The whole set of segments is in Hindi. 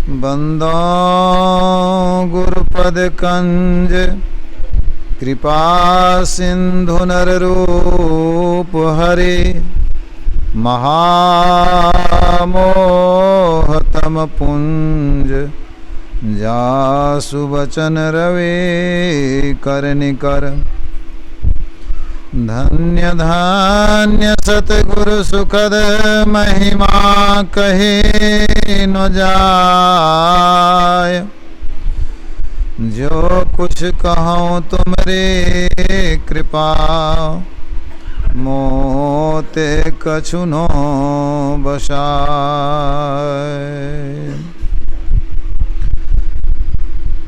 बंदो गुरुपद कंज कृपा सिंधु नर रूप हरे महामोहतम पुंज जासु बचन रवे करनिकर धन्य धन्य सतगुरु सुखद महिमा कहे न जाय। जो कुछ कहूँ तुमरे कृपा मोते कछु नो बसाय।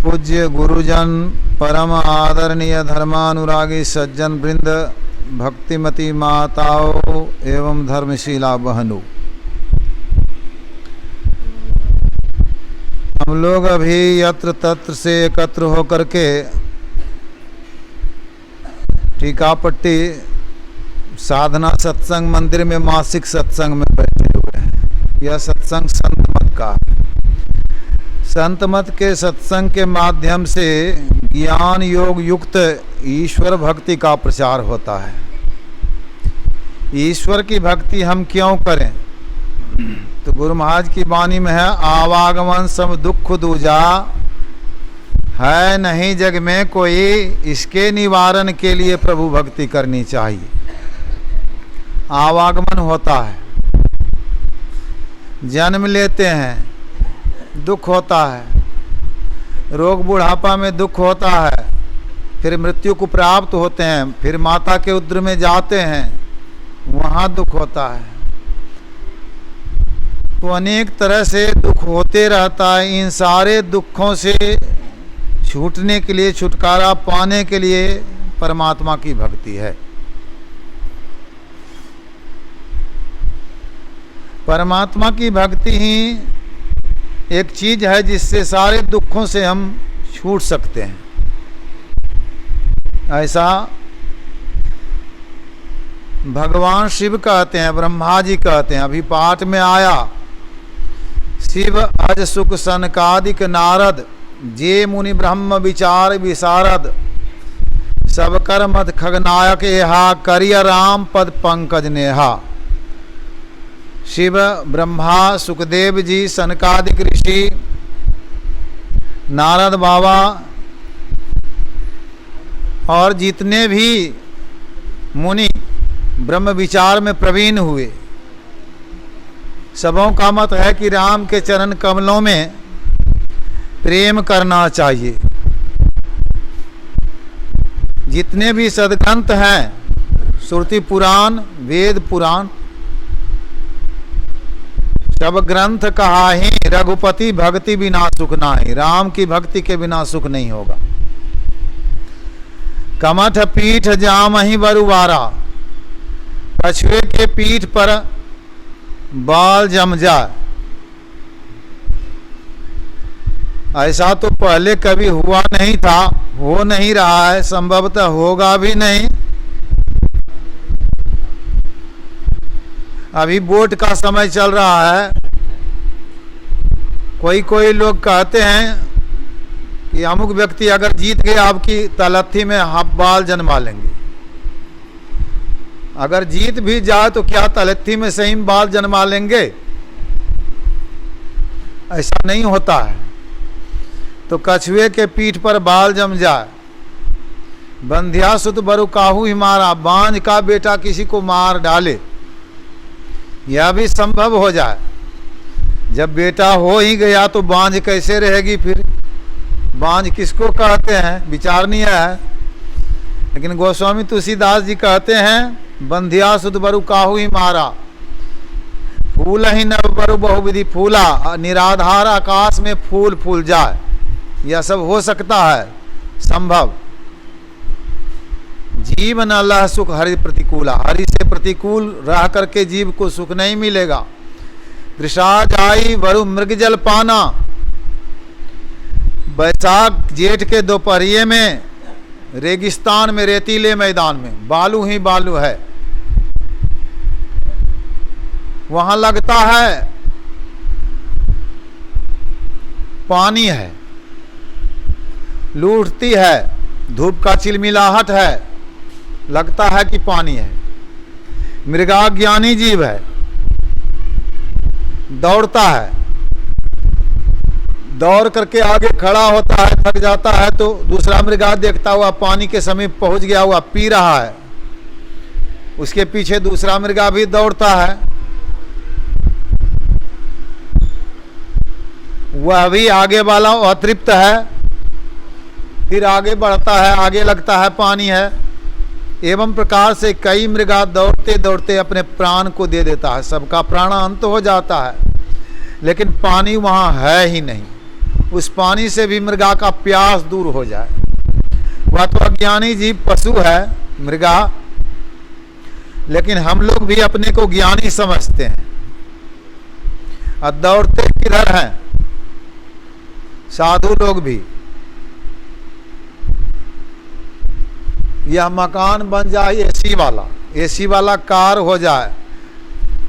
पूज्य गुरुजन परम आदरणीय धर्मानुरागी सज्जन वृंद, भक्तिमती माताओं एवं धर्मशीला बहनों, हम लोग अभी यत्र तत्र से एकत्र होकर के टीकापट्टी साधना सत्संग मंदिर में मासिक सत्संग में बैठे हुए हैं। यह सत्संग संत मत का है। संत मत के सत्संग के माध्यम से ज्ञान योग युक्त ईश्वर भक्ति का प्रचार होता है। ईश्वर की भक्ति हम क्यों करें? तो गुरु महाराज की वाणी में है, आवागमन सब दुख दूजा, है नहीं जग में कोई, इसके निवारण के लिए प्रभु भक्ति करनी चाहिए। आवागमन होता है, जन्म लेते हैं, दुख होता है, रोग बुढ़ापा में दुख होता है, फिर मृत्यु को प्राप्त होते हैं, फिर माता के उदर में जाते हैं, वहाँ दुख होता है। तो अनेक तरह से दुख होते रहता है। इन सारे दुखों से छूटने के लिए, छुटकारा पाने के लिए परमात्मा की भक्ति है। परमात्मा की भक्ति ही एक चीज है जिससे सारे दुखों से हम छूट सकते हैं। ऐसा भगवान शिव कहते हैं, ब्रह्मा जी कहते हैं। अभी पाठ में आया, शिव अज सुख सनकादिक नारद, जे मुनि ब्रह्म विचार विशारद, सब कर मत खगनायक एहा, करिय राम पद पंकज नेहा। शिव, ब्रह्मा, सुखदेव जी, सनकादिक ऋषि, नारद बाबा और जितने भी मुनि ब्रह्म विचार में प्रवीण हुए, सबों का मत है कि राम के चरण कमलों में प्रेम करना चाहिए। जितने भी सदग्रंथ हैं, श्रुति पुराण, वेद पुराण, सब ग्रंथ कहा ही रघुपति भक्ति बिना सुख नाही। राम की भक्ति के बिना सुख नहीं होगा। कमठ पीठ जामहि बरुवारा, कछुए के पीठ पर बाल जम जाए। ऐसा तो पहले कभी हुआ नहीं था, हो नहीं रहा है, संभवतः होगा भी नहीं। अभी वोट का समय चल रहा है। कोई लोग कहते हैं कि अमुक व्यक्ति अगर जीत गए आपकी तलत्थी में हम बाल जन्मा लेंगे। अगर जीत भी जाए तो क्या तलत्थी में सही बाल जन्मा लेंगे? ऐसा नहीं होता है। तो कछुए के पीठ पर बाल जम जाए, बंध्या सुत बरु काहू ही मारा, बांझ का बेटा किसी को मार डाले, यह भी संभव हो जाए। जब बेटा हो ही गया तो बांझ कैसे रहेगी? फिर बांझ किसको कहते हैं? विचारणीय है। लेकिन गोस्वामी तुलसीदास जी कहते हैं, बंध्या सुत बरु काहू ही मारा, फूल ही नभ बरु बहुविधि फूला, निराधार आकाश में फूल फूल जाए, यह सब हो सकता है, संभव। जीव न लह सुख हरि प्रतिकूला, हरि से प्रतिकूल रह करके जीव को सुख नहीं मिलेगा। वृषा जाई वरु मृग जल पाना, बैसाख जेठ के दोपहरिये में रेगिस्तान में, रेतीले मैदान में बालू ही बालू है, वहां लगता है पानी है, लूटती है, धूप का चिलमिलाहट है, लगता है कि पानी है। मृगा ज्ञानी जीव है, दौड़ता है, दौड़ करके आगे खड़ा होता है, थक जाता है तो दूसरा मृगा देखता हुआ पानी के समीप पहुंच गया हुआ पी रहा है, उसके पीछे दूसरा मृगा भी दौड़ता है, वह भी आगे वाला अतृप्त है, फिर आगे बढ़ता है, आगे लगता है पानी है। एवं प्रकार से कई मृगा दौड़ते दौड़ते अपने प्राण को दे देता है, सबका प्राणांत हो जाता है, लेकिन पानी वहाँ है ही नहीं। उस पानी से भी मृगा का प्यास दूर हो जाए। वह तो अज्ञानी जीव पशु है मृगा, लेकिन हम लोग भी अपने को ज्ञानी समझते हैं और दौड़ते किधर हैं साधु लोग भी। यह मकान बन जाए एसी वाला कार हो जाए,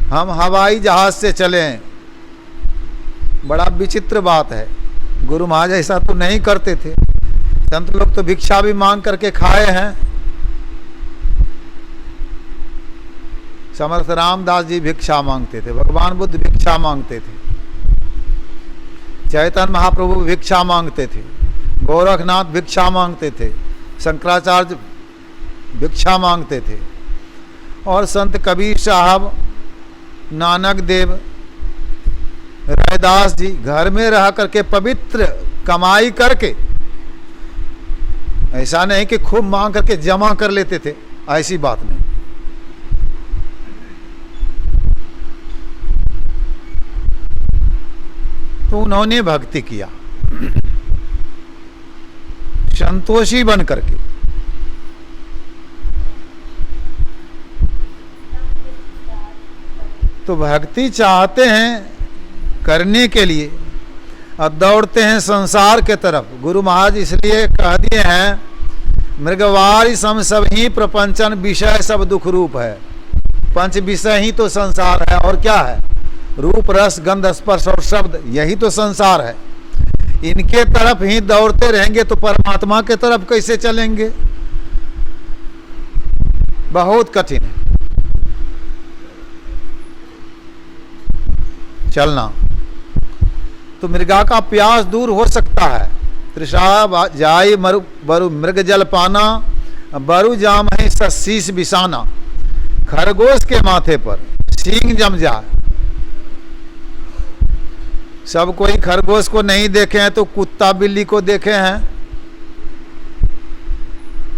हम हवाई जहाज से चलें, बड़ा विचित्र बात है। गुरु महाराज ऐसा तो नहीं करते थे, संत लोग तो भिक्षा भी मांग करके खाए हैं। समर्थ रामदास जी भिक्षा मांगते थे, भगवान बुद्ध भिक्षा मांगते थे, चैतन्य महाप्रभु भिक्षा मांगते थे, गोरखनाथ भिक्षा मांगते थे, शंकराचार्य भिक्षा मांगते थे, और संत कबीर साहब, नानक देव, रैदास जी घर में रह करके पवित्र कमाई करके, ऐसा नहीं कि खूब मांग करके जमा कर लेते थे, ऐसी बात नहीं। तो उन्होंने भक्ति किया संतोषी बन करके। तो भक्ति चाहते हैं करने के लिए और दौड़ते हैं संसार के तरफ। गुरु महाराज इसलिए कह दिए हैं, मृगवारी सम सब ही प्रपंचन, विषय सब दुख रूप है। पंच विषय ही तो संसार है, और क्या है? रूप रस गंध स्पर्श और शब्द, यही तो संसार है। इनके तरफ ही दौड़ते रहेंगे तो परमात्मा के तरफ कैसे चलेंगे? बहुत कठिन है चलना। तो मृगा का प्यास दूर हो सकता है। तृषा जाय बरु मृग जल पाना, बरु जाम है शीश बिसाना। खरगोश के माथे पर सींग जम जाए। सब कोई खरगोश को नहीं देखे हैं तो कुत्ता बिल्ली को देखे हैं,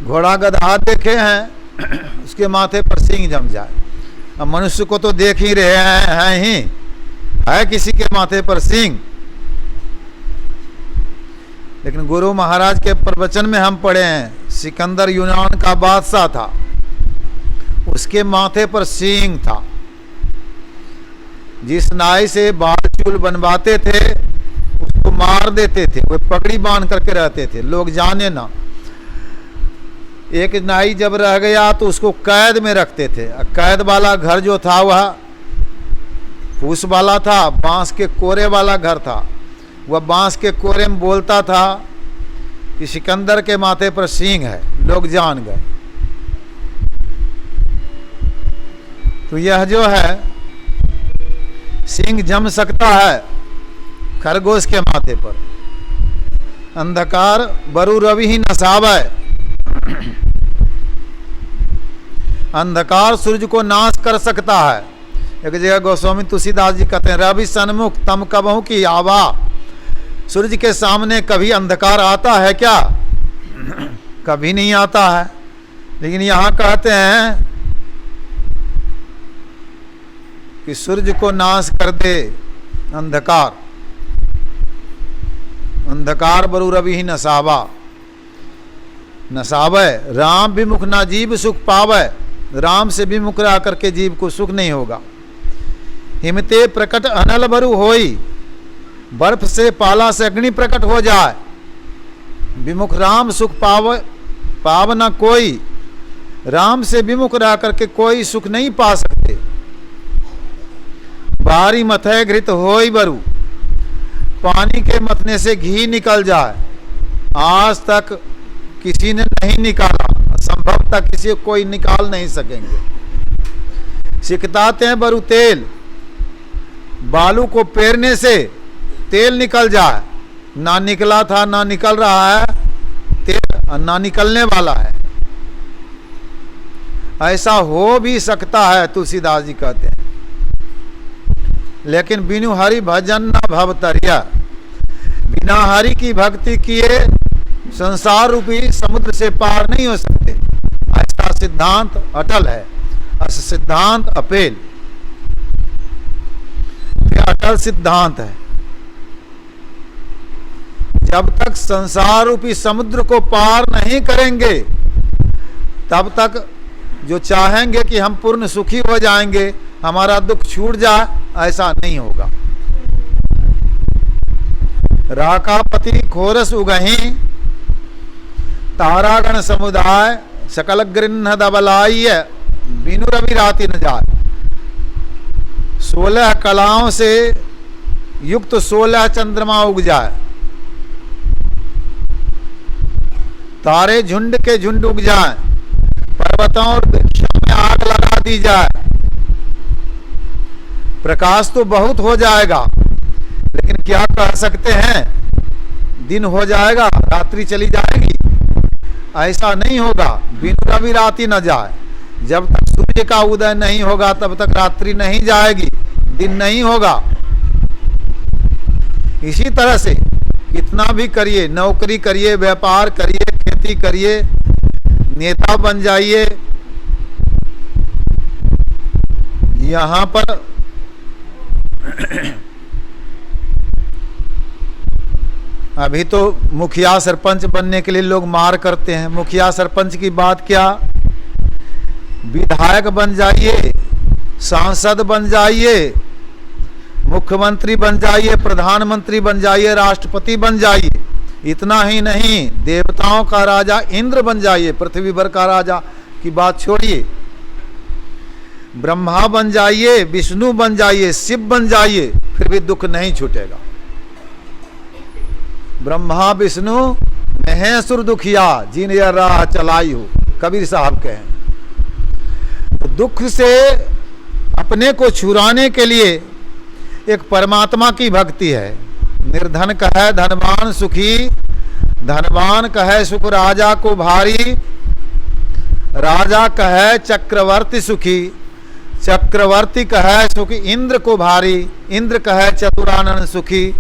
घोड़ा गधा देखे हैं, उसके माथे पर सींग जम जाए। अब मनुष्य को तो देख ही रहे हैं ही, है किसी के माथे पर सींग। लेकिन गुरु महाराज के प्रवचन में हम पढ़े हैं, सिकंदर यूनान का बादशाह था, उसके माथे पर सींग था। जिस नाई से बाल चूल बनवाते थे उसको मार देते थे, वो पगड़ी बांध करके रहते थे, लोग जाने ना। एक नाई जब रह गया तो उसको कैद में रखते थे। कैद वाला घर जो था वह फूस वाला था, बांस के कोरे वाला घर था। वह बांस के कोरे में बोलता था कि सिकंदर के माथे पर सींग है, लोग जान गए। तो यह जो है सींग जम सकता है खरगोश के माथे पर। अंधकार बरु रवि ही नसावै, अंधकार सूर्य को नाश कर सकता है। एक जगह गोस्वामी तुलसीदास जी कहते हैं, रवि सन्मुख तम कबहू की आवा। सूर्य के सामने कभी अंधकार आता है क्या? कभी नहीं आता है। लेकिन यहाँ कहते हैं कि सूर्य को नाश कर दे अंधकार। अंधकार बरु रवि ही नसावा, नसावै। राम विमुख ना जीव सुख पावै। राम से विमुख रह करके जीव को सुख नहीं होगा। हिमते प्रकट अनल बरु होई। बर्फ से पाला से अग्नि प्रकट हो जाए। विमुख राम सुख पाव न कोई। राम से विमुख रह करके कोई सुख नहीं पा सकते। बारी मथय घृत होई बरु। पानी के मतने से घी निकल जाए, आज तक किसी ने नहीं निकाला, संभवतः किसी कोई निकाल नहीं सकेंगे। सिकताते हैं बरु तेल, बालू को पेरने से तेल निकल जाए, ना निकला था ना निकल रहा है तेल, ना निकलने वाला है। ऐसा हो भी सकता है, तुलसीदास जी कहते हैं। लेकिन बिनु हरि भजन न भवतरिया, बिना हरि की भक्ति किए संसार रूपी समुद्र से पार नहीं हो सकते। ऐसा सिद्धांत अटल है, ऐसा सिद्धांत अपेल, ये अटल सिद्धांत है। जब तक संसार रूपी समुद्र को पार नहीं करेंगे, तब तक जो चाहेंगे कि हम पूर्ण सुखी हो जाएंगे, हमारा दुख छूट जाए, ऐसा नहीं होगा। राकापति खोरस उगही, तारागण समुदाय, सकल गृह दबलाई, बिनु रवि राति न जाए। 16 कलाओं से युक्त 16 चंद्रमा उग जाए, तारे झुंड के झुंड उग जाए, पर्वतों और वृक्षों में आग लगा दी जाए, प्रकाश तो बहुत हो जाएगा, लेकिन क्या कह सकते हैं दिन हो जाएगा रात्रि चली जाएगी? ऐसा नहीं होगा। बिनु रवि राति न जाए, जब तक सूर्य का उदय नहीं होगा तब तक रात्रि नहीं जाएगी, दिन नहीं होगा। इसी तरह से कितना भी करिए, नौकरी करिए, व्यापार करिए, खेती करिए, नेता बन जाइए, यहां पर अभी तो मुखिया सरपंच बनने के लिए लोग मार करते हैं। मुखिया सरपंच की बात क्या, विधायक बन जाइए, सांसद बन जाइए, मुख्यमंत्री बन जाइए, प्रधानमंत्री बन जाइए, राष्ट्रपति बन जाइए। इतना ही नहीं, देवताओं का राजा इंद्र बन जाइए, पृथ्वी भर का राजा की बात छोड़िए। ब्रह्मा बन जाइए, विष्णु बन जाइए, शिव बन जाइए, फिर भी दुख नहीं छूटेगा। ब्रह्मा विष्णु महेश्वर दुखिया, जिन यह राह चलाई हो, कबीर साहब कहें। तो दुख से अपने को छुड़ाने के लिए एक परमात्मा की भक्ति है। निर्धन कहे धनवान सुखी, धनवान कहे सुख राजा को भारी, राजा कहे चक्रवर्ती सुखी, चक्रवर्ती कहे सुख इंद्र को भारी, इंद्र कहे चतुरानन सुखी,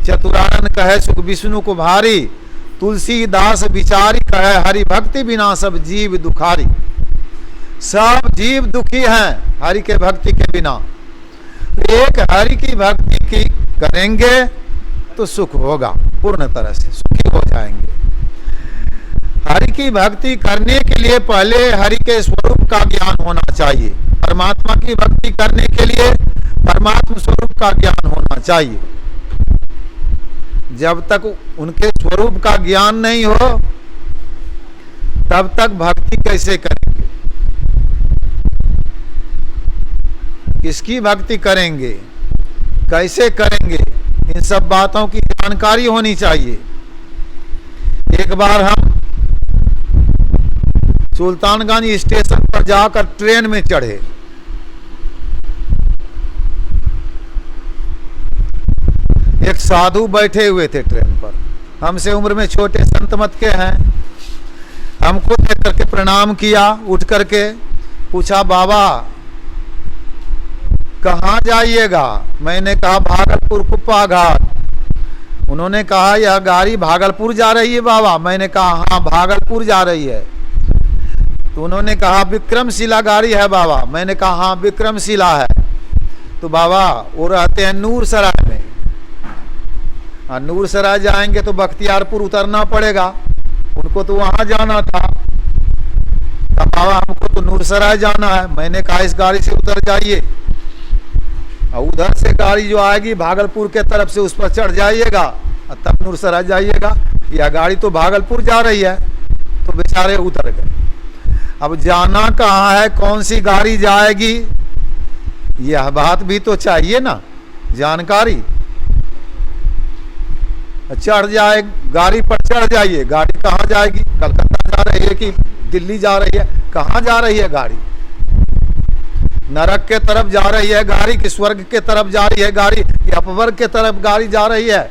चतुरानन कहे सुख विष्णु को भारी, तुलसीदास विचारी कहे हरि भक्ति बिना सब जीव दुखारी। सब जीव दुखी हैं हरि के भक्ति के बिना। एक हरि की भक्ति की करेंगे तो सुख होगा, पूर्ण तरह से सुखी हो जाएंगे। हरि की भक्ति करने के लिए पहले हरि के स्वरूप का ज्ञान होना चाहिए। परमात्मा की भक्ति करने के लिए परमात्मा स्वरूप का ज्ञान होना चाहिए। जब तक उनके स्वरूप का ज्ञान नहीं हो, तब तक भक्ति कैसे करेंगे, किसकी भक्ति करेंगे, कैसे करेंगे, इन सब बातों की जानकारी होनी चाहिए। एक बार हम सुल्तानगंज स्टेशन पर जाकर ट्रेन में चढ़े। एक साधु बैठे हुए थे ट्रेन पर, हमसे उम्र में छोटे, संत मत के हैं। हमको देख करके प्रणाम किया, उठ करके पूछा, बाबा कहाँ जाइएगा? मैंने कहा भागलपुर कुप्पा घाट। उन्होंने कहा यह गाड़ी भागलपुर जा रही है बाबा? मैंने कहा हाँ भागलपुर जा रही है। तो उन्होंने कहा विक्रमशिला गाड़ी है बाबा? मैंने कहा हाँ विक्रमशिला है। तो बाबा वो रहते हैं नूरसराय में, नूरसराय जाएंगे तो बख्तियारपुर उतरना पड़ेगा, उनको तो वहां जाना था। तो बाबा हमको तो नूरसराय जाना है। मैंने कहा इस गाड़ी से उतर जाइए और उधर से गाड़ी जो आएगी भागलपुर के तरफ से उस पर चढ़ जाइएगा और तब नूरसराय जाइएगा। यह गाड़ी तो भागलपुर जा रही है। तो बेचारे उतर गए। अब जाना कहाँ है, कौन सी गाड़ी जाएगी, यह बात भी तो चाहिए ना, जानकारी। चढ़ जाए, गाड़ी पर चढ़ जाइए, गाड़ी कहाँ जाएगी? कलकत्ता जा रही है कि दिल्ली जा रही है? कहाँ जा रही है गाड़ी? नरक के तरफ जा रही है गाड़ी कि स्वर्ग के तरफ जा रही है गाड़ी कि अपवर्ग के तरफ गाड़ी जा रही है?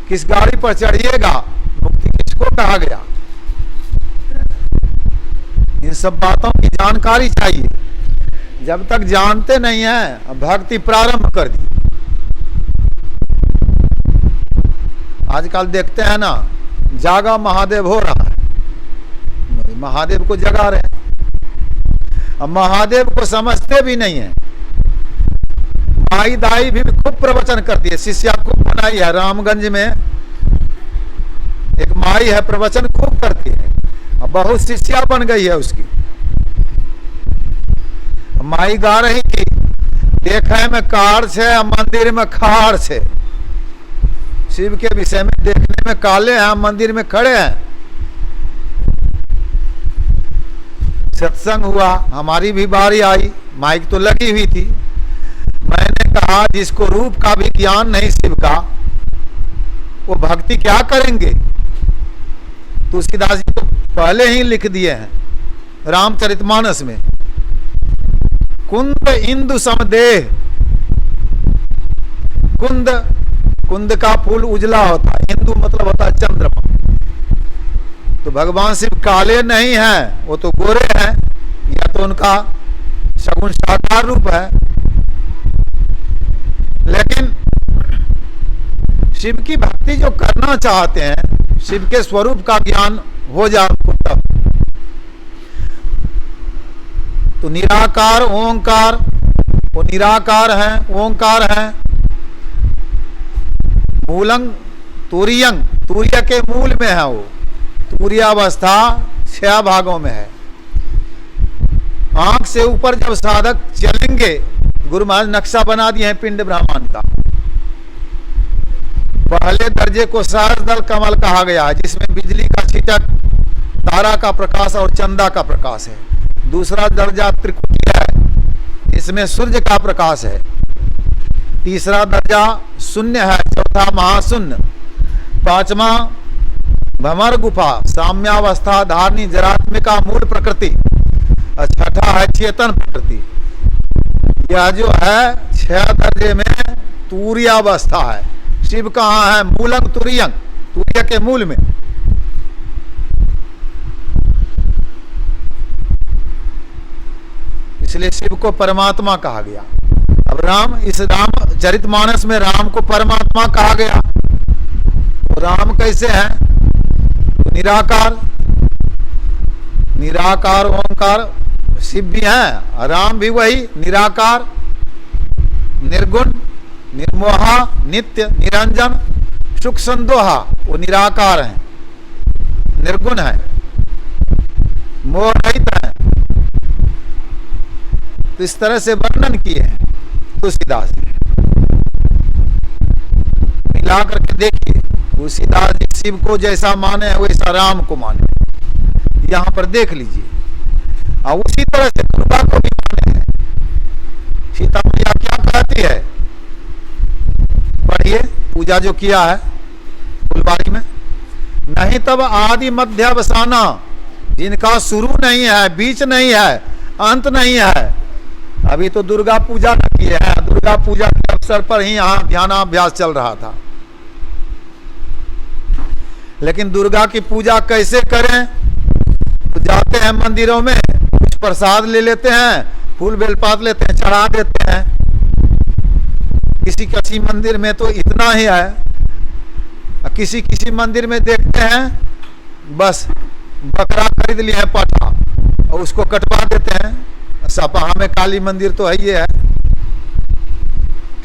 किस गाड़ी पर चढ़िएगा? मुक्ति किसको कहा गया? इन सब बातों की जानकारी चाहिए। जब तक जानते नहीं हैं, भक्ति प्रारंभ कर दी। आजकल देखते हैं ना, जागा महादेव हो रहा है, महादेव को जगा रहे हैं। अब महादेव को समझते भी नहीं है। माई दाई भी खूब प्रवचन करती है, शिष्या खूब बनाई है। रामगंज में एक माई है, प्रवचन खूब करती है, अब बहुत शिष्या बन गई है उसकी। माई गा रही थी, देखे में कार छे, मंदिर में खाड़ छे। शिव के विषय में देखने में काले हैं, मंदिर में खड़े हैं। सत्संग हुआ, हमारी भी बारी आई, माइक तो लगी हुई थी। मैंने कहा जिसको रूप का भी ज्ञान नहीं शिव का, वो भक्ति क्या करेंगे? तुलसीदास जी तो पहले ही लिख दिए हैं रामचरितमानस में, कुंद इंदु समदेह। कुंद, कुंद का फूल उजला होता है, इंदु मतलब होता है चंद्रमा। तो भगवान शिव काले नहीं हैं, वो तो गोरे हैं, या तो उनका सगुण साकार रूप है। लेकिन शिव की भक्ति जो करना चाहते हैं, शिव के स्वरूप का ज्ञान हो जाए तब तो निराकार ओंकार, वो निराकार है, ओंकार है। मूलंग तुरियंग, तुर्य के मूल में है वो। तुर्यावस्था 6 भागों में है। आंख से ऊपर जब साधक चलेंगे, गुरु महाराज नक्शा बना दिए हैं पिंड ब्रह्मांड का। पहले दर्जे को सहस्रदल कमल कहा गया है, जिसमें बिजली का छिटक, तारा का प्रकाश और चंदा का प्रकाश है। दूसरा दर्जा त्रिकुटी है, इसमें सूर्य का प्रकाश है। तीसरा दर्जा शून्य है, चौथा महाशून्य, पांचवा भमर गुफा, साम्यावस्था धारणी जरात्मिका मूल प्रकृति, और छठा है चेतन प्रकृति। यह जो है 6 दर्जे में तुर्यावस्था है। शिव कहाँ है? मूलंग तुर्यंग, तुर्य के मूल में। इसलिए शिव को परमात्मा कहा गया। अब राम, इस रामचरितमानस में राम को परमात्मा कहा गया। तो राम कैसे हैं? तो निराकार, निराकार ओंकार शिव भी हैं, राम भी वही निराकार, निर्गुण, निर्मोहा, नित्य, निरंजन, सुख संदोहा, वो निराकार हैं, निर्गुण है, मोह रहित है। तो इस तरह से वर्णन किए हैं तुलसीदास जी। मिला करके देखिए, तुलसीदास जी शिव को जैसा माने वैसा राम को माने, यहां पर देख लीजिए। और उसी तरह से दुर्गा को भी माने हैं। सीता मैया क्या कहती है? पढ़िए, पूजा जो किया है फुलबाड़ी में, नहीं तब आदि मध्य अवसाना, जिनका शुरू नहीं है, बीच नहीं है, अंत नहीं है। अभी तो दुर्गा पूजा न किए हैं, दुर्गा पूजा के अवसर पर ही यहाँ ध्यानाभ्यास चल रहा था। लेकिन दुर्गा की पूजा कैसे करें? तो जाते हैं मंदिरों में, कुछ प्रसाद ले लेते हैं, फूल बेलपात लेते हैं, चढ़ा देते हैं। किसी किसी मंदिर में तो इतना ही है, किसी किसी मंदिर में देखते हैं बस बकरा खरीद लिए हैं पाठा और उसको कटवा देते हैं। सपहा में काली मंदिर तो है, ये है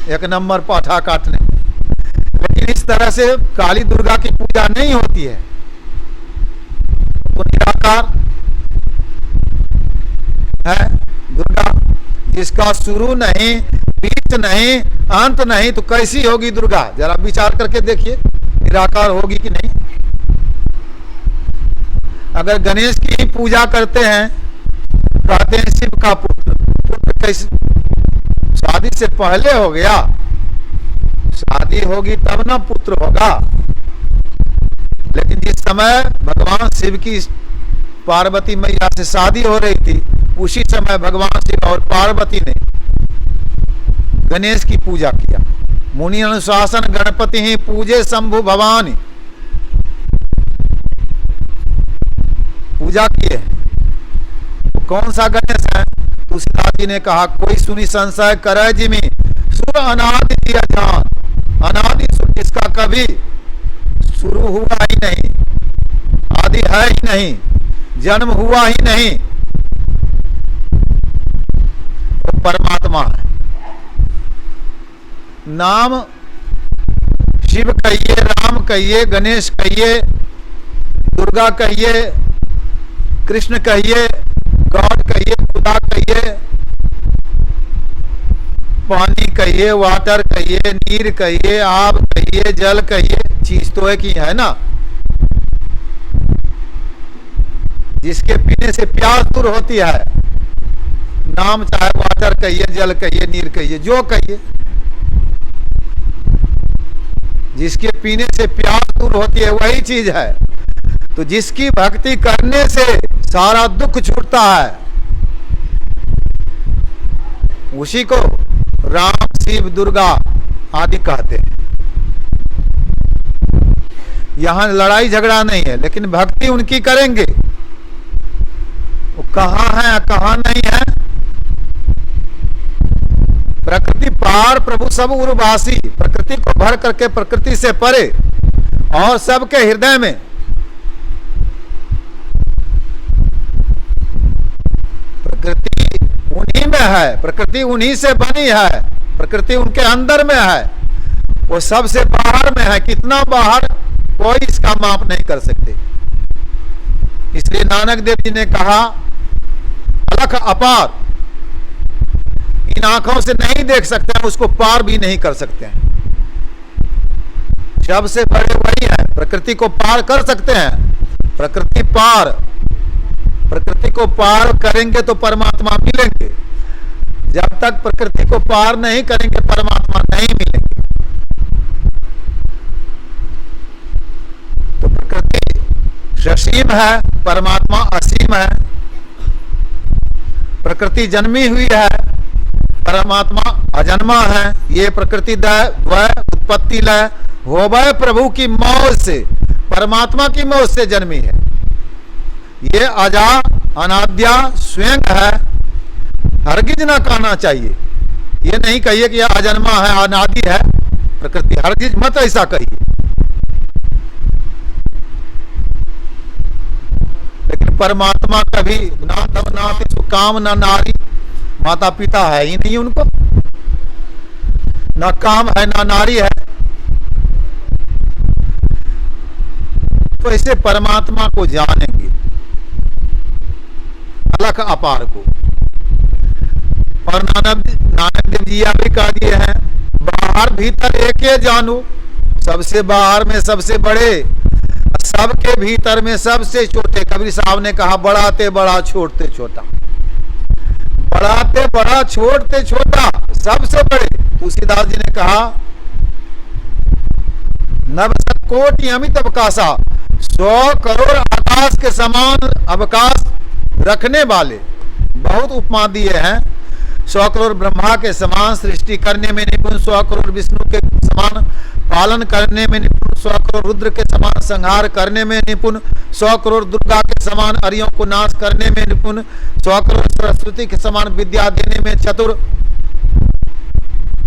एक नंबर पाठा काटने। लेकिन इस तरह से काली दुर्गा की पूजा नहीं होती है। तो निराकार है दुर्गा, जिसका शुरू नहीं, बीच नहीं, अंत नहीं, तो कैसी होगी दुर्गा? जरा विचार करके देखिए, निराकार होगी कि नहीं? अगर गणेश की ही पूजा करते हैं, कहते हैं शिव का पुत्र, पुत्र कैसे शादी से पहले हो गया? शादी होगी तब ना पुत्र होगा। लेकिन जिस समय भगवान शिव की पार्वती मैया से शादी हो रही थी, उसी समय भगवान शिव और पार्वती ने गणेश की पूजा किया। मुनि अनुशासन गणपति ही पूजे शंभु भवानी, पूजा किए। तो कौन सा गणेश है? तुलसीदास जी ने कहा, कोई सुनी संशय करे जिमी सुर अनादि दिया जान, अनादि सुर जिसका कभी शुरू हुआ ही नहीं, आदि है ही नहीं, जन्म हुआ ही नहीं, वो परमात्मा है। नाम शिव कहिए, राम कहिए, गणेश कहिए, दुर्गा कहिए, कृष्ण कहिए, गॉड कहिए, खुदा कहिए, पानी कहिए, वाटर कहिए, नीर कहिए, आग कहिए, जल कहिए, चीज तो एक ही है ना। जिसके पीने से प्यास दूर होती है, नाम चाहे वाटर कहिए, जल कहिए, नीर कहिए, जो कहिए, जिसके पीने से प्यास दूर होती है वही चीज है। तो जिसकी भक्ति करने से सारा दुख छूटता है, उसी को राम, शिव, दुर्गा आदि कहते हैं। यहां लड़ाई झगड़ा नहीं है, लेकिन भक्ति उनकी करेंगे। वो कहां है कहां नहीं है। प्रकृति पार प्रभु सब उर्वासी, प्रकृति को भर करके प्रकृति से परे और सबके हृदय में। प्रकृति उन्हीं में है, प्रकृति उन्हीं से बनी है, प्रकृति उनके अंदर में है, वो सबसे बाहर में है। कितना बाहर कोई इसका माप नहीं कर सकते। इसलिए नानक देव जी ने कहा, अलख अपार, इन आंखों से नहीं देख सकते हैं, उसको पार भी नहीं कर सकते हैं। सबसे बड़े वही है, प्रकृति को पार कर सकते हैं। प्रकृति पार, प्रकृति को पार करेंगे तो परमात्मा मिलेंगे। जब तक प्रकृति को पार नहीं करेंगे परमात्मा नहीं मिलेंगे। तो प्रकृति ससीम है, परमात्मा असीम है। प्रकृति जन्मी हुई है, परमात्मा अजन्मा है। ये प्रकृति द्वय उत्पत्ति लय होवै प्रभु की मौज से, परमात्मा की मौज से जन्मी है। ये अजा अनाद्या स्वयं है, हरगिज ना कहना चाहिए। ये नहीं कहिए कि यह अजन्मा है, अनादि है प्रकृति, हरगिज मत ऐसा कहिए। लेकिन परमात्मा कभी ना तब नाति काम ना नारी, माता पिता है ही नहीं उनको, ना काम है ना नारी है। तो ऐसे परमात्मा को जानेंगे, अलख अपार को। और नानक देव जी यह भी कह दिए हैं, बाहर भीतर एक ही जानू, सबसे बाहर में सबसे बड़े, सबके भीतर में सबसे छोटे। कबीर साहब ने कहा, बढ़ाते बड़ा छोड़ते छोटा, बढ़ाते बड़ा छोड़ते छोटा, सबसे बड़े। तुलसीदास जी ने कहा, नवसत कोटि अमित अवकाशा, 100 करोड़ आकाश के समान अवकाश रखने वाले। बहुत उपमा दिए हैं। 100 करोड़ ब्रह्मा के समान सृष्टि करने में निपुण, 100 करोड़ विष्णु के समान पालन करने में निपुण, 100 करोड़ रुद्र के समान संहार करने में निपुण, 100 करोड़ दुर्गा के समान अरियों को नाश करने में निपुण, 100 करोड़ सरस्वती के समान विद्या देने में चतुर,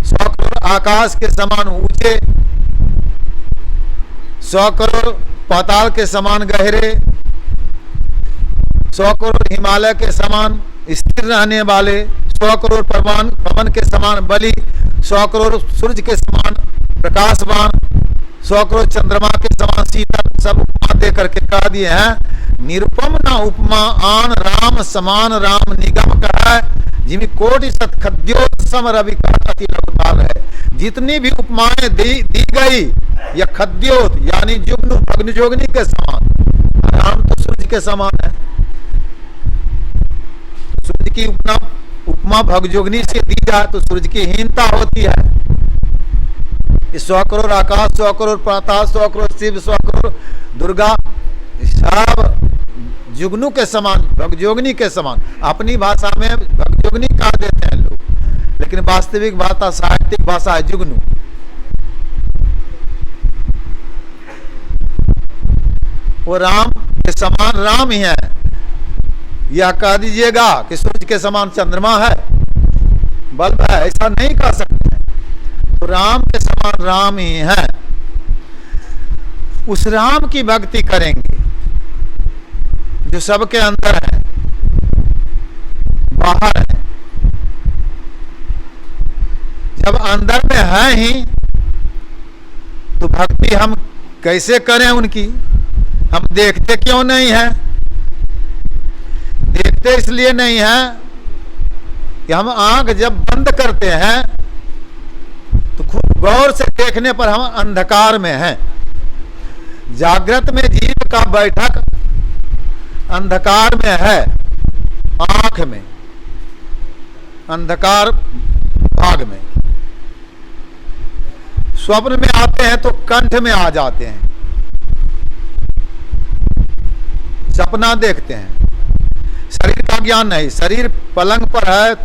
100 करोड़ आकाश के समान ऊंचे, 100 करोड़ पाताल के समान गहरे, 100 करोड़ हिमालय के समान स्थिर रहने वाले, 100 करोड़ पवन के समान बलि, 100 करोड़ सूर्य के समान प्रकाशवान, 100 करोड़ चंद्रमा के समान शीतल। सब उपमा दे करके कह दिए हैं, निरुपम न उपमा आन राम समान, राम निगम कहा जिमी कोटि सत खद्योत सम रवि का अति लघुताल है। जितनी भी उपमाएं दी गई, या खद्योत यानी जुगनू भग्न जोगनी के समान, राम तो सूर्य के समान है। सूर्य की उपमा भगजोगनी से दी जाए तो सूर्य की हीनता होती है। 100 करोड़ आकाश, 100 करोड़ पाताल, 100 करोड़ शिव, 100 करोड़ दुर्गा, सब जुगनू के समान, भगजोगनी के समान। अपनी भाषा में भगजोगनी कह देते हैं लोग, लेकिन वास्तविक भाषा, साहित्यिक भाषा है जुगनू। वो राम के समान राम ही है। यह कह दीजिएगा कि सूर्य के समान चंद्रमा है, बल्ब है, ऐसा नहीं कह सकते। तो राम के समान राम ही है। उस राम की भक्ति करेंगे जो सबके अंदर है, बाहर है। जब अंदर में है ही तो भक्ति हम कैसे करें उनकी? हम देखते क्यों नहीं है? देखते इसलिए नहीं है कि हम आंख जब बंद करते हैं तो खूब गौर से देखने पर हम अंधकार में हैं। जागृत में जीव का बैठक अंधकार में है, आंख में, अंधकार भाग में। स्वप्न में आते हैं तो कंठ में आ जाते हैं, सपना देखते हैं। शरीर का ज्ञान नहीं, शरीर पलंग पर है,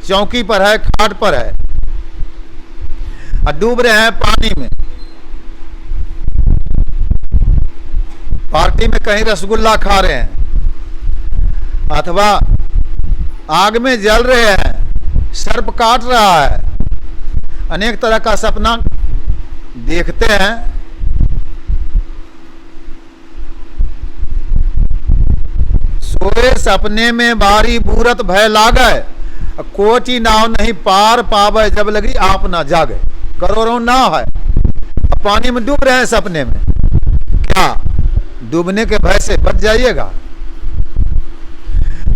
चौकी पर है, खाट पर है और डूब रहे हैं पानी में। पार्टी में कहीं रसगुल्ला खा रहे हैं अथवा आग में जल रहे हैं, सर्प काट रहा है, अनेक तरह का सपना देखते हैं। सोए सपने में बारी बूरत भय लागे, कोटि नाव नहीं पार पावे जब लगी आप ना जागे। करोड़ों नाव है, पानी में डूब रहे हैं सपने में। क्या डूबने के भय से बच जाइएगा?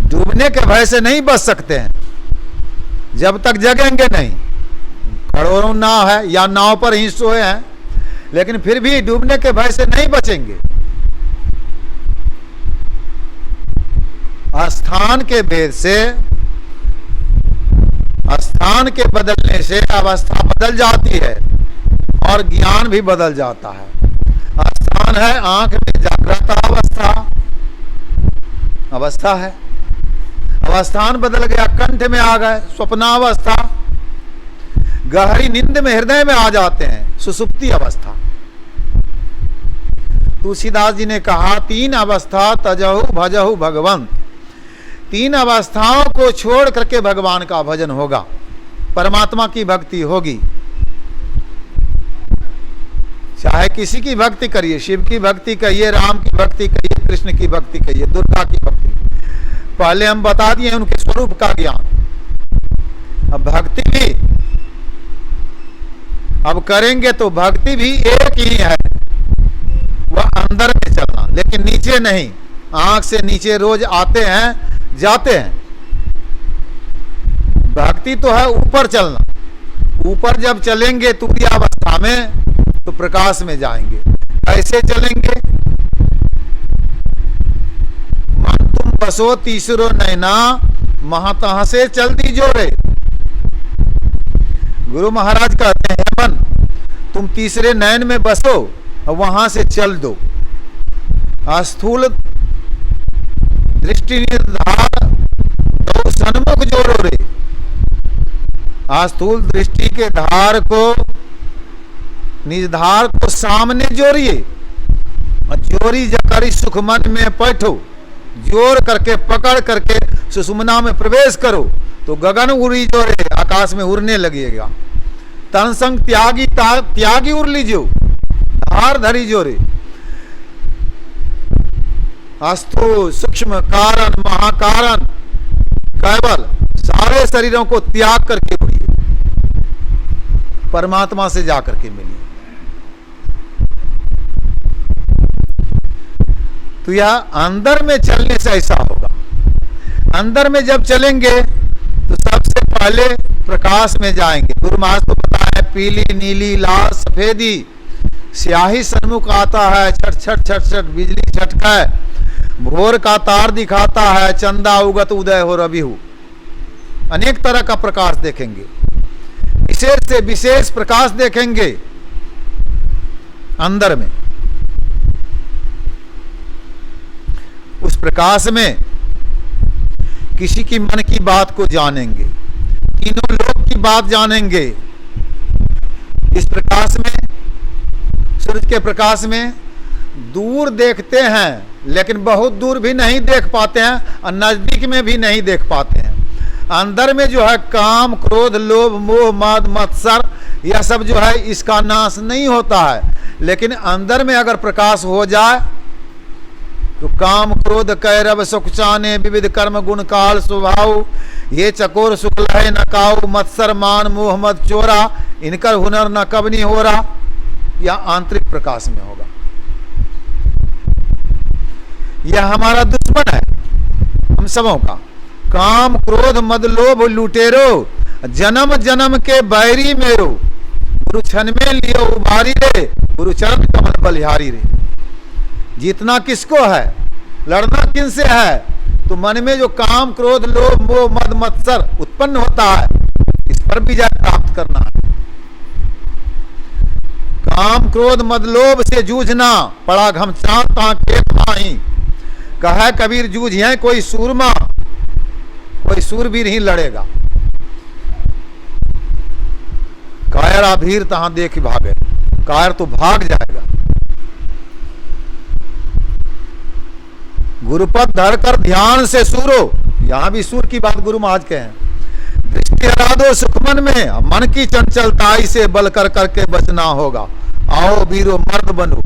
डूबने के भय से नहीं बच सकते हैं जब तक जगेंगे नहीं। करोड़ों नाव है या नाव पर ही सोए हैं, लेकिन फिर भी डूबने के भय से नहीं बचेंगे। स्थान के भेद से, स्थान के बदलने से अवस्था बदल जाती है और ज्ञान भी बदल जाता है। स्थान है आंख में जागृत अवस्था है, अवस्थान बदल गया, कंठ में आ गए स्वप्नावस्था। गहरी नींद में हृदय में आ जाते हैं, सुसुप्ति अवस्था। तुलसीदास जी ने कहा, 3 अवस्था तजहु भजहु भगवंत। 3 अवस्थाओं को छोड़ करके भगवान का भजन होगा, परमात्मा की भक्ति होगी। चाहे किसी की भक्ति करिए, शिव की भक्ति कहिए, राम की भक्ति कहिए, कृष्ण की भक्ति कहिए, दुर्गा की भक्ति। पहले हम बता दिए उनके स्वरूप का ज्ञान। अब भक्ति भी अब करेंगे तो भक्ति भी एक ही है, वह अंदर में चलना, लेकिन नीचे नहीं। आंख से नीचे रोज आते हैं जाते हैं। भक्ति तो है ऊपर चलना। ऊपर जब चलेंगे तुरीय अवस्था में तो प्रकाश में जाएंगे। कैसे चलेंगे? मन तुम बसो तीसरो नैना, महतह से चलती जोरे। गुरु महाराज कहते हैं, मन तुम तीसरे नयन में बसो और वहां से चल दो। स्थूल दृष्टि निर्धार तो सन्मुख जोड़ो रे। स्थूल दृष्टि के धार को, निजधार को सामने जोड़िए और जोरी जकरी सुख मन में बैठो। जोर करके पकड़ करके सुषुम्ना में प्रवेश करो तो गगन उड़ी जोरे, आकाश में उड़ने लगेगा। तन संग त्यागी उड़ लीजियो, धार धरी जोरे। अस्थूल सूक्ष्म कारण महाकारण केवल सारे शरीरों को त्याग करके उड़िए, परमात्मा से जाकर के मिलिए। तो यह अंदर में चलने से ऐसा होगा। अंदर में जब चलेंगे तो सबसे पहले प्रकाश में जाएंगे। गुरु महाराज तो पता है, पीली नीली लाल सफेदी स्याही सन्मुख आता है, छट छट छट छट बिजली छटका, भोर का तार दिखाता है, चंदा उगत उदय हो रवि हो। अनेक तरह का प्रकाश देखेंगे, विशेष से विशेष प्रकाश देखेंगे अंदर में। उस प्रकाश में किसी की मन की बात को जानेंगे, तीनों लोक की बात जानेंगे। इस प्रकाश में, सूरज के प्रकाश में दूर देखते हैं लेकिन बहुत दूर भी नहीं देख पाते हैं और नजदीक में भी नहीं देख पाते हैं। अंदर में जो है काम, क्रोध, लोभ, मोह, मद, मत्सर, यह सब जो है इसका नाश नहीं होता है। लेकिन अंदर में अगर प्रकाश हो जाए तो काम, क्रोध, कैरव, सुखचाने, विविध कर्म, गुण, काल, स्वभाव, ये चकोर, शुक्ल है न काऊ, मत्सर, मान, मोह, मद, चोरा, इनकर हुनर न कब नहीं हो रहा। यह आंतरिक प्रकाश में होगा। यह हमारा दुश्मन है हम सबों का। काम, क्रोध, मद, लोभ, लुटेरो, जन्म जन्म के बैरी मेरो, गुरु छन में लियो उबारी रे, गुरु चरण कमल बलिहारी रे। जीतना किसको है, लड़ना किन से है? तो मन में जो काम, क्रोध, लोभ, मोह, मद, मत्सर उत्पन्न होता है, इस पर विजय प्राप्त करना है। काम, क्रोध, मद, लोभ से जूझना पड़ा घमचान ताके माही। कहा कबीर जूझिए कोई सूरमा, कोई सूरवीर ही लड़ेगा। कायर अभीर तहां देख भागे, कायर तो भाग जाएगा। गुरुपद धरकर ध्यान से सूरो, यहां भी सूर की बात गुरु महाराज के हैं। दृष्टि हरा दो सुखमन में, मन की चंचलताई से बल कर करके बचना होगा। आओ वीरो मर्द बनो,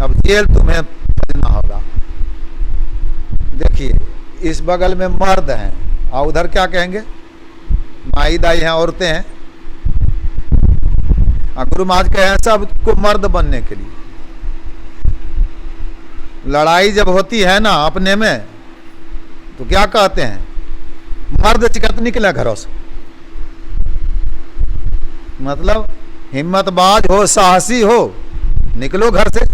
अब जेल तुम्हें बचना होगा। देखिए इस बगल में मर्द हैं और उधर क्या कहेंगे, माई दाई हैं, औरतें हैं। गुरु महाराज कहे हैं सबको मर्द बनने के लिए। लड़ाई जब होती है ना अपने में तो क्या कहते हैं, मर्द चिकत निकले घरों से। मतलब हिम्मतबाज हो, साहसी हो, निकलो घर से।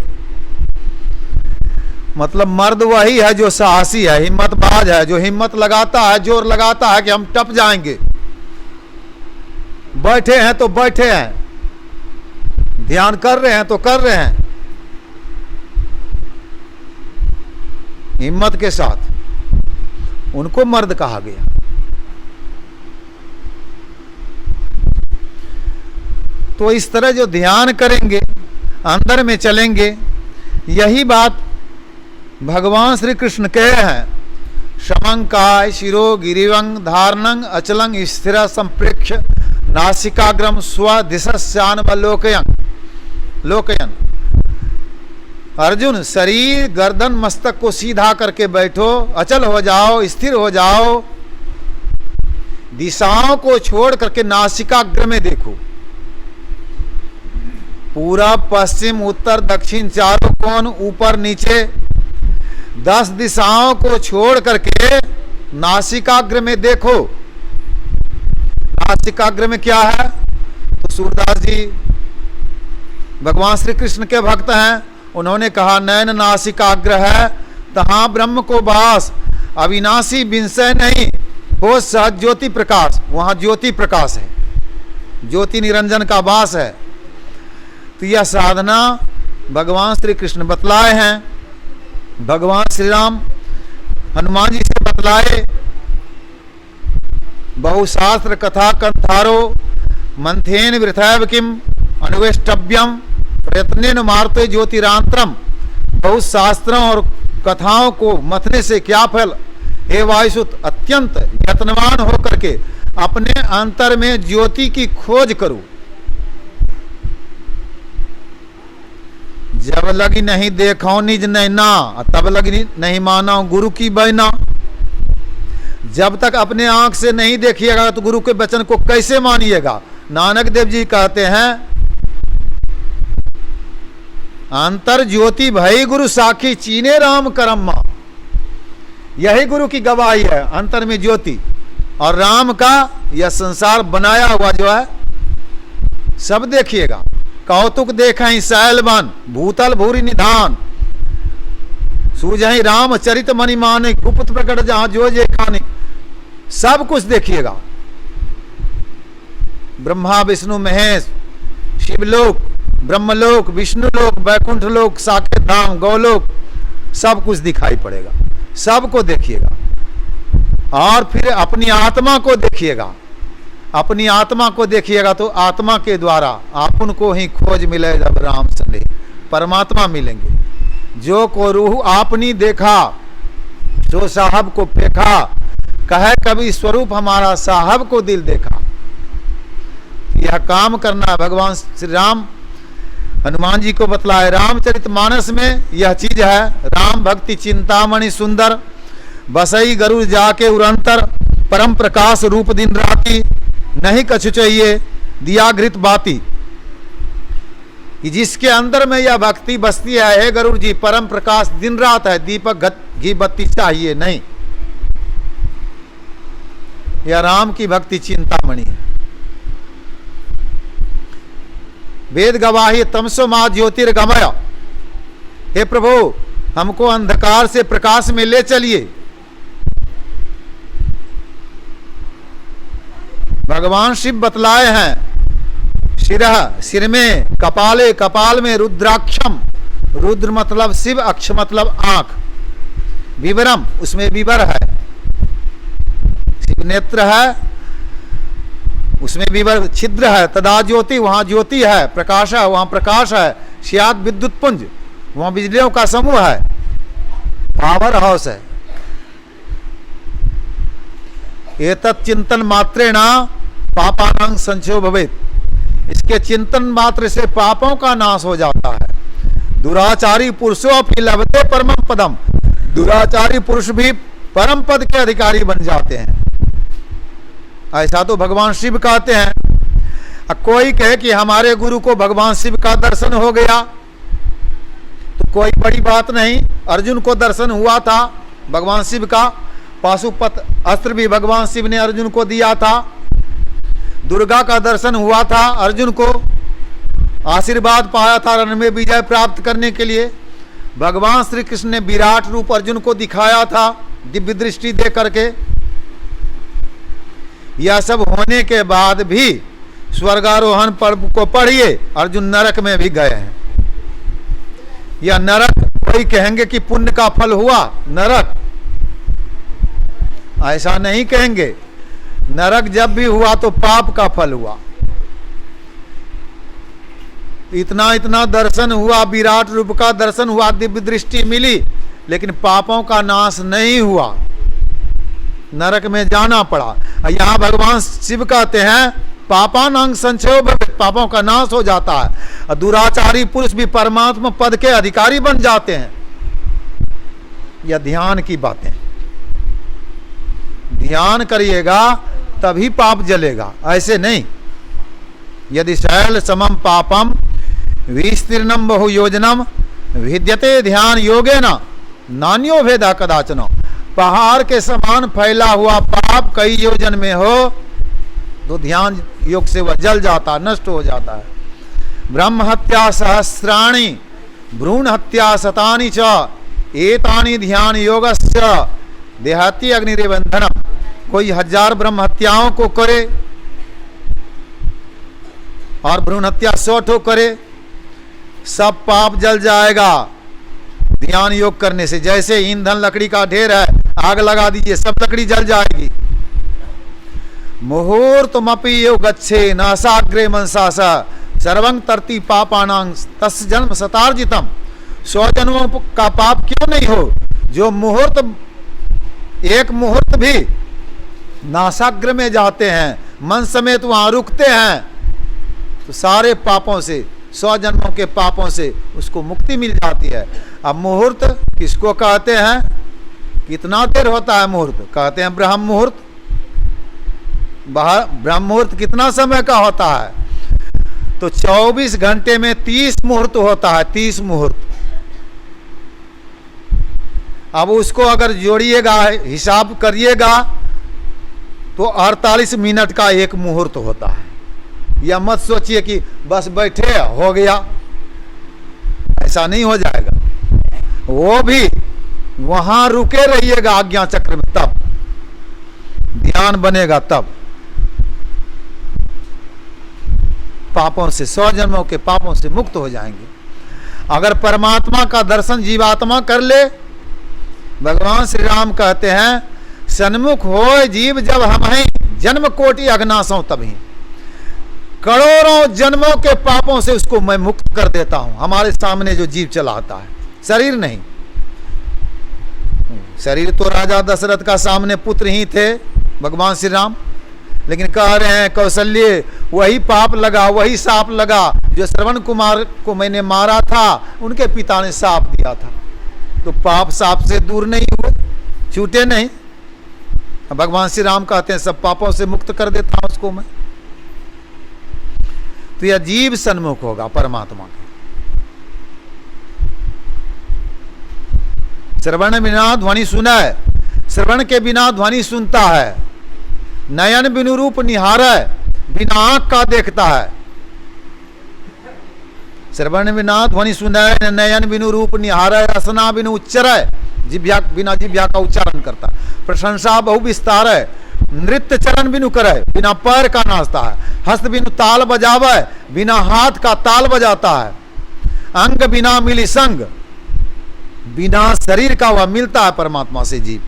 मतलब मर्द वही है जो साहसी है, हिम्मतबाज है, जो हिम्मत लगाता है, जोर लगाता है कि हम टप जाएंगे। बैठे हैं तो बैठे हैं, ध्यान कर रहे हैं तो कर रहे हैं, हिम्मत के साथ। उनको मर्द कहा गया। तो इस तरह जो ध्यान करेंगे, अंदर में चलेंगे, यही बात भगवान श्री कृष्ण कहे हैं। शमंकाय शिरो गिरिवंग धारणंग अचलंग स्थिर संप्रेक्ष नासिकाग्रम स्वदिशान लोकयन लोकयन। अर्जुन शरीर, गर्दन, मस्तक को सीधा करके बैठो, अचल हो जाओ, स्थिर हो जाओ, दिशाओं को छोड़ करके नासिकाग्र में देखो। पूरा, पश्चिम, उत्तर, दक्षिण, चारों कोण, ऊपर नीचे 10 दिशाओं को छोड़ करके नासिकाग्र में देखो। नासिकाग्र में क्या है? तो सूरदास जी भगवान श्री कृष्ण के भक्त हैं, उन्होंने कहा नयन नासिकाग्र है तहां ब्रह्म को वास, अविनाशी विंसय नहीं हो सहज ज्योति प्रकाश। वहां ज्योति प्रकाश है, ज्योति निरंजन का वास है। तो यह साधना भगवान श्री कृष्ण बतलाए हैं, भगवान श्री राम हनुमान जी से बतलाए। बहुशास्त्र कथा कंथारो मंथेन वृथैव किम अनुवेष्टव्यम प्रयत्नेन मार्ते ज्योतिरांतरम। बहुत शास्त्रों और कथाओं को मथने से क्या फल। हे वायुसुत, अत्यंत यत्नवान होकर के अपने अंतर में ज्योति की खोज करो। जब लगी नहीं देखो निज नैना, तब लगी नहीं मानो गुरु की बैना। जब तक अपने आंख से नहीं देखिएगा तो गुरु के वचन को कैसे मानिएगा। नानक देव जी कहते हैं अंतर ज्योति भई गुरु साखी चीने राम करम्मा। यही गुरु की गवाही है, अंतर में ज्योति और राम का यह संसार बनाया हुआ जो है सब देखिएगा। कौतुक देखें सैलवन भूतल भूरि निधान, सूझहि राम चरित मणि मानिक, गुप्त प्रकट जहां जो जे खानिक। सब कुछ देखिएगा। ब्रह्मा विष्णु महेश, शिवलोक, ब्रह्मलोक, विष्णुलोक, वैकुंठ लोक, साकेत धाम, गौलोक, सब कुछ दिखाई पड़ेगा। सबको देखिएगा और फिर अपनी आत्मा को देखिएगा। अपनी आत्मा को देखिएगा तो आत्मा के द्वारा आप उनको ही खोज मिले। जब राम संदेह परमात्मा मिलेंगे। जो को रूह आपने देखा, जो साहब को फेंका, कहे कभी स्वरूप हमारा साहब को दिल देखा। यह काम करना भगवान श्री राम हनुमान जी को बतलाए। रामचरितमानस में यह चीज है। राम भक्ति चिंतामणि सुंदर, बसई गरुड़ जाके उरंतर, परम प्रकाश रूप दिन राती, नहीं कछु चाहिए दिया घृत बाती। कि जिसके अंदर में यह भक्ति बसती है, हे गरुड़ जी, परम प्रकाश दिन रात है, दीपक घी बत्ती चाहिए नहीं। यह राम की भक्ति चिंतामणि है। वेद गवाही तमसो मा ज्योतिर्गमय। हे प्रभु, हमको अंधकार से प्रकाश में ले चलिए। भगवान शिव बतलाए हैं। सिर में, कपाले, कपाल में रुद्राक्षम, रुद्र मतलब शिव, अक्ष मतलब आंख, विवरम उसमें विवर है, शिव नेत्र है उसमें विवर, छिद्र है, तदा ज्योति वहां ज्योति है, प्रकाश है वहां प्रकाश है, स्यात् विद्युत पुंज वहां बिजलियों का समूह है, पावर हाउस है। एतत् चिंतन मात्रेण पापानां संचयो भवेत्। इसके चिंतन मात्र से पापों का नाश हो जाता है। दुराचारी पुरुषों अपि लभते परमं पदम। दुराचारी पुरुष भी परम पद के अधिकारी बन जाते हैं। ऐसा तो भगवान शिव कहते हैं। कोई कहे कि हमारे गुरु को भगवान शिव का दर्शन हो गया, तो कोई बड़ी बात नहीं। अर्जुन को दर्शन हुआ था भगवान शिव का। पाशुपत अस्त्र भी भगवान शिव ने अर्जुन को दिया था। दुर्गा का दर्शन हुआ था, अर्जुन को आशीर्वाद पाया था रण में विजय प्राप्त करने के लिए। भगवान श्री कृष्ण ने विराट रूप अर्जुन को दिखाया था दिव्य दृष्टि दे करके। यह सब होने के बाद भी स्वर्गारोहण पर्व को पढ़िए, अर्जुन नरक में भी गए हैं। यह नरक, कोई कहेंगे कि पुण्य का फल हुआ नरक, ऐसा नहीं कहेंगे। नरक जब भी हुआ तो पाप का फल हुआ। इतना इतना दर्शन हुआ, विराट रूप का दर्शन हुआ, दिव्य दृष्टि मिली, लेकिन पापों का नाश नहीं हुआ, नरक में जाना पड़ा। यहाँ भगवान शिव कहते हैं पापानां संचयो भवेत्, पापों का नाश हो जाता है और दुराचारी पुरुष भी परमात्मा पद के अधिकारी बन जाते हैं। यह ध्यान की बातें। ध्यान करिएगा तभी पाप जलेगा, ऐसे नहीं। यदि शैल समम पापम विस्तीर्णम बहु योजनम विद्यते ध्यान योगेन नान्यो भेदा कदाचन। पहाड़ के समान फैला हुआ पाप कई योजन में हो तो ध्यान योग से वह जल जाता, नष्ट हो जाता है। ब्रह्म हत्या सहस्राणि भ्रूण हत्या शतानि च एतानि ध्यान योगस्य देहाती अग्निरेबंधनम। कोई 1000 ब्रह्म हत्याओं को करे और भ्रूण हत्या 100 ठो करे, सब पाप जल जाएगा ध्यान योग करने से। जैसे ईंधन लकड़ी का ढेर है, आग लगा दीजिए सब लकड़ी जल जाएगी। मुहूर्तमपि यो गच्छे नासाग्रे मनसा सर्वं तरति पापानां तस् जन्म शतार्जितम। 100 जन्मों का पाप क्यों नहीं हो। जो मुहूर्त, एक मुहूर्त भी नासाग्र में जाते हैं, मन समेत वहां रुकते हैं, तो सारे पापों से, 100 जन्मों के पापों से उसको मुक्ति मिल जाती है। अब मुहूर्त किसको कहते हैं, कितना देर होता है मुहूर्त, कहते हैं ब्रह्म मुहूर्त। ब्रह्म मुहूर्त कितना समय का होता है, तो 24 घंटे में 30 मुहूर्त होता है, 30 मुहूर्त। अब उसको अगर जोड़िएगा, हिसाब करिएगा, तो 48 मिनट का एक मुहूर्त होता है। या मत सोचिए कि बस बैठे हो गया, ऐसा नहीं हो जाएगा। वो भी वहां रुके रहिएगा आज्ञा चक्र में, तब ध्यान बनेगा। तब पापों से, 100 जन्मों के पापों से मुक्त हो जाएंगे। अगर परमात्मा का दर्शन जीवात्मा कर ले, भगवान श्री राम कहते हैं सन्मुख हो जीव जब हम हैं, जन्म कोटि अघनासों तभी, करोड़ों जन्मों के पापों से उसको मैं मुक्त कर देता हूं। हमारे सामने जो जीव चला आता है, शरीर नहीं, शरीर तो राजा दशरथ का सामने पुत्र ही थे भगवान श्री राम, लेकिन कह रहे हैं कौशल्य वही पाप लगा, वही साप लगा जो श्रवण कुमार को मैंने मारा था, उनके पिता ने साप दिया था। तो पाप साप से दूर नहीं हुए, छूटे नहीं। भगवान श्री राम कहते हैं सब पापों से मुक्त कर देता हूं उसको मैं। तो यह जीव सन्मुख होगा परमात्मा के। श्रवण बिना ध्वनि सुना है, श्रवण के बिना ध्वनि सुनता है, नयन बिनु रूप निहार है, बिना आंख का देखता है। श्रवण बिना ध्वनि सुना है, नयन बिनु रूप निहार है, रसना बिनु उच्चर है, जिभ्या बिना जिभ्या का उच्चारण करता है, प्रशंसा बहु विस्तार है, नृत्य चरण बिनु करे, बिना पैर का नाचता है, हस्त बिनु ताल बजावे, बिना हाथ का ताल बजाता है, अंग बिना मिली संग, बिना शरीर का वह मिलता है परमात्मा से जीव।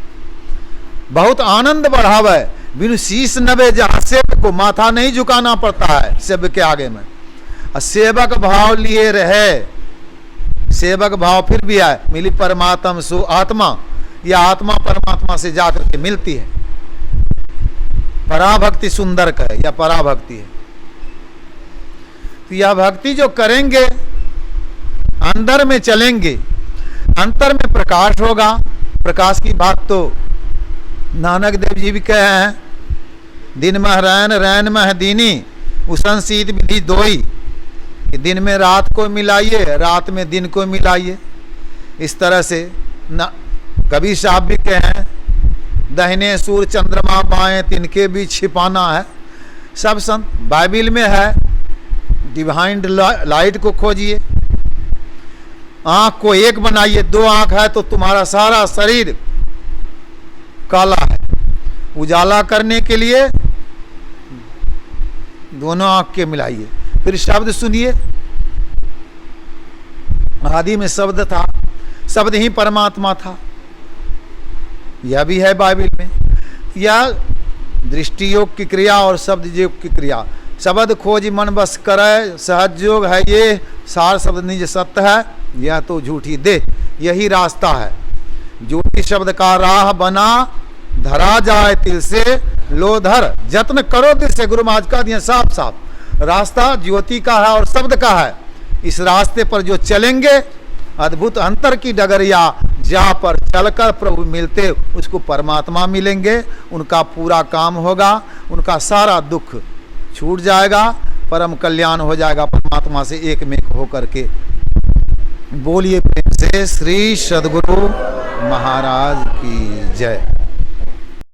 बहुत आनंद बढ़ावे, बिनु शीश नबे, जहां सेवक को माथा नहीं झुकाना पड़ता है सेवक के आगे में, सेवक भाव लिए रहे, सेवक भाव फिर भी आए, मिली परमात्मा सो आत्मा, यह आत्मा परमात्मा से जाकर के मिलती है। पराभक्ति सुंदर कहे, यह पराभक्ति है। तो यह भक्ति जो करेंगे अंदर में चलेंगे, अंतर में प्रकाश होगा। प्रकाश की बात तो नानक देव जी भी कहे हैं, दिन में रैन, रैन में दीनी, उसन शीत विधि दोई, दिन में रात को मिलाइए, रात में दिन को मिलाइए। इस तरह से न कबीर साहब भी कहे हैं, दाहिने सूर्य चंद्रमा बाएं तिनके बीच छिपाना है। सब संत बाइबिल में है, डिवाइन लाइट को खोजिए, आंख को एक बनाइए। 2 आंख है तो तुम्हारा सारा शरीर काला है, उजाला करने के लिए दोनों आंख के मिलाइए। फिर शब्द सुनिए, आदि में शब्द था, शब्द ही परमात्मा था, यह भी है बाइबिल में। यह दृष्टि योग की क्रिया और शब्द योग की क्रिया, शब्द खोज मन बस करे, सहज योग है ये, सार शब्द निज सत्य है, यह तो झूठी दे, यही रास्ता है। ज्योति शब्द का राह बना, धरा जाए तिल से लो धर, जत्न करो दिल से। गुरु महाराज का दिया साफ साफ रास्ता ज्योति का है और शब्द का है। इस रास्ते पर जो चलेंगे, अद्भुत अंतर की डगरिया जहाँ पर चलकर प्रभु मिलते, उसको परमात्मा मिलेंगे, उनका पूरा काम होगा, उनका सारा दुख छूट जाएगा, परम कल्याण हो जाएगा परमात्मा से एक में होकर के। बोलिए प्रेम से श्री सद्गुरु महाराज की जय।